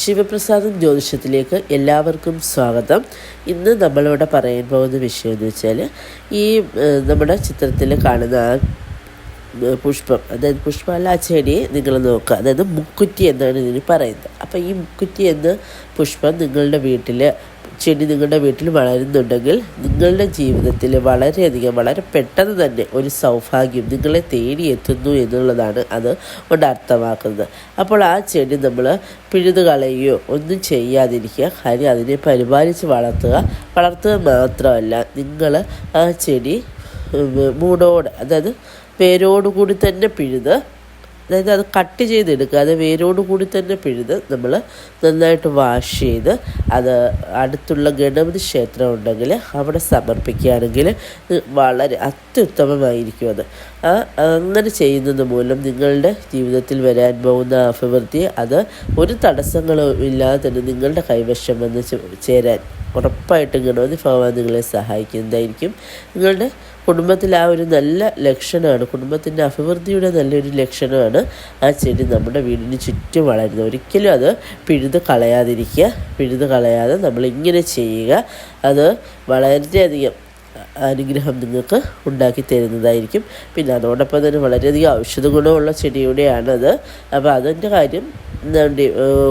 ശിവപ്രസാദം ജ്യോതിഷത്തിലേക്ക് എല്ലാവർക്കും സ്വാഗതം. ഇന്ന് നമ്മളിവിടെ പറയാൻ പോകുന്ന വിഷയം എന്ന് വെച്ചാൽ ഈ നമ്മുടെ ചിത്രത്തിൽ കാണുന്ന ആ പുഷ്പം, അതായത് പുഷ്പമല്ല, ആ ചെടിയെ നിങ്ങൾ നോക്കുക. അതായത് മുക്കുറ്റി എന്നാണ് ഇതിന് പറയുന്നത്. അപ്പോൾ ഈ മുക്കുറ്റി എന്ന പുഷ്പം നിങ്ങളുടെ ചെടി നിങ്ങളുടെ വീട്ടിൽ വളരുന്നുണ്ടെങ്കിൽ നിങ്ങളുടെ ജീവിതത്തിൽ വളരെയധികം വളരെ പെട്ടെന്ന് തന്നെ ഒരു സൗഭാഗ്യം നിങ്ങളെ തേടിയെത്തുന്നു എന്നുള്ളതാണ് അത് കൊണ്ട് അർത്ഥമാക്കുന്നത്. അപ്പോൾ ആ ചെടി നമ്മൾ പിഴുത് കളയുകയോ ഒന്നും ചെയ്യാതിരിക്കുക. കാര്യം അതിനെ പരിപാലിച്ച് വളർത്തുക മാത്രമല്ല, നിങ്ങൾ ആ ചെടി അതായത് വേരോടുകൂടി തന്നെ പിഴുത്, അതായത് അത് കട്ട് ചെയ്തെടുക്കുക. അത് വേരോടുകൂടി തന്നെ പിഴുത് നമ്മൾ നന്നായിട്ട് വാഷ് ചെയ്ത് അത് അടുത്തുള്ള ഗണപതി ക്ഷേത്രം ഉണ്ടെങ്കിൽ അവിടെ സമർപ്പിക്കുകയാണെങ്കിൽ വളരെ അത്യുത്തമമായിരിക്കും. അങ്ങനെ ചെയ്യുന്നത് മൂലം നിങ്ങളുടെ ജീവിതത്തിൽ വരാൻ പോകുന്ന അഭിവൃദ്ധി അത് ഒരു തടസ്സങ്ങളും ഇല്ലാതെ തന്നെ നിങ്ങളുടെ കൈവശം വന്ന് ചേരാൻ ഉറപ്പായിട്ടും ഗണപതി ഭഗവാൻ നിങ്ങളെ സഹായിക്കുന്നതായിരിക്കും. നിങ്ങളുടെ കുടുംബത്തിൽ ആ ഒരു നല്ല ലക്ഷണമാണ്, കുടുംബത്തിൻ്റെ അഭിവൃദ്ധിയുടെ നല്ലൊരു ലക്ഷണമാണ് ആ ചെടി നമ്മുടെ വീടിന് ചുറ്റും വളരുന്നത്. ഒരിക്കലും അത് പിഴുത് കളയാതെ നമ്മളിങ്ങനെ ചെയ്യുക. അത് വളരെയധികം അനുഗ്രഹം നിങ്ങൾക്ക് ഉണ്ടാക്കി തരുന്നതായിരിക്കും. പിന്നെ അതോടൊപ്പം തന്നെ വളരെയധികം ഔഷധ ഗുണമുള്ള ചെടിയുടെയാണത്. അപ്പോൾ അതിൻ്റെ കാര്യം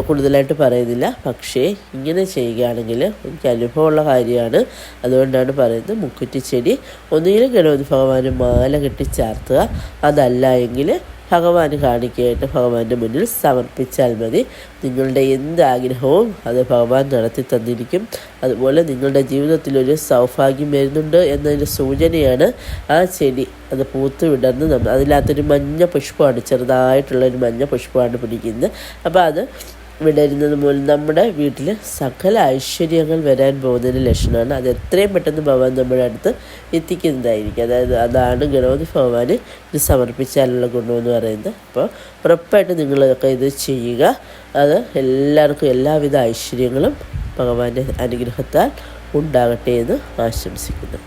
കൂടുതലായിട്ട് പറയുന്നില്ല. പക്ഷേ ഇങ്ങനെ ചെയ്യുകയാണെങ്കിൽ എനിക്ക് അനുഭവമുള്ള കാര്യമാണ്. അതുകൊണ്ടാണ് പറയുന്നത്, മുക്കുറ്റി ചെടി ഒന്നുകിൽ ഗണപതി ഭഗവാന് മാല കെട്ടി ചാർത്തുക, അതല്ല എങ്കിൽ ഭഗവാന് കാണിക്കായിട്ട് ഭഗവാന്റെ മുന്നിൽ സമർപ്പിച്ചാൽ മതി. നിങ്ങളുടെ എന്ത് ആഗ്രഹവും അത് ഭഗവാൻ നടത്തി തന്നിരിക്കും. അതുപോലെ നിങ്ങളുടെ ജീവിതത്തിലൊരു സൗഭാഗ്യം വരുന്നുണ്ട് എന്നതിൻ്റെ സൂചനയാണ് ആ ചെടി അത് പൂത്ത് വിടർന്ന് അതിനകത്തൊരു മഞ്ഞ പുഷ്പമാണ്, ചെറുതായിട്ടുള്ളൊരു മഞ്ഞ പുഷ്പമാണ് പിടിക്കുന്നത്. അപ്പോൾ അത് വിടരുന്നത് മൂലം നമ്മുടെ വീട്ടിൽ സകല ഐശ്വര്യങ്ങൾ വരാൻ പോകുന്നതിന് ലക്ഷണമാണ്. അത് എത്രയും പെട്ടെന്ന് ഭഗവാൻ നമ്മുടെ അടുത്ത് എത്തിക്കുന്നതായിരിക്കും. അതാണ് ഗണപതി ഭഗവാന് ഇത് സമർപ്പിച്ചാലുള്ള ഗുണമെന്ന് പറയുന്നത്. അപ്പോൾ ഉറപ്പായിട്ട് നിങ്ങളൊക്കെ ഇത് ചെയ്യുക. അത് എല്ലാവർക്കും എല്ലാവിധ ഐശ്വര്യങ്ങളും ഭഗവാന്റെ അനുഗ്രഹത്താൽ ഉണ്ടാകട്ടെ എന്ന് ആശംസിക്കുന്നു.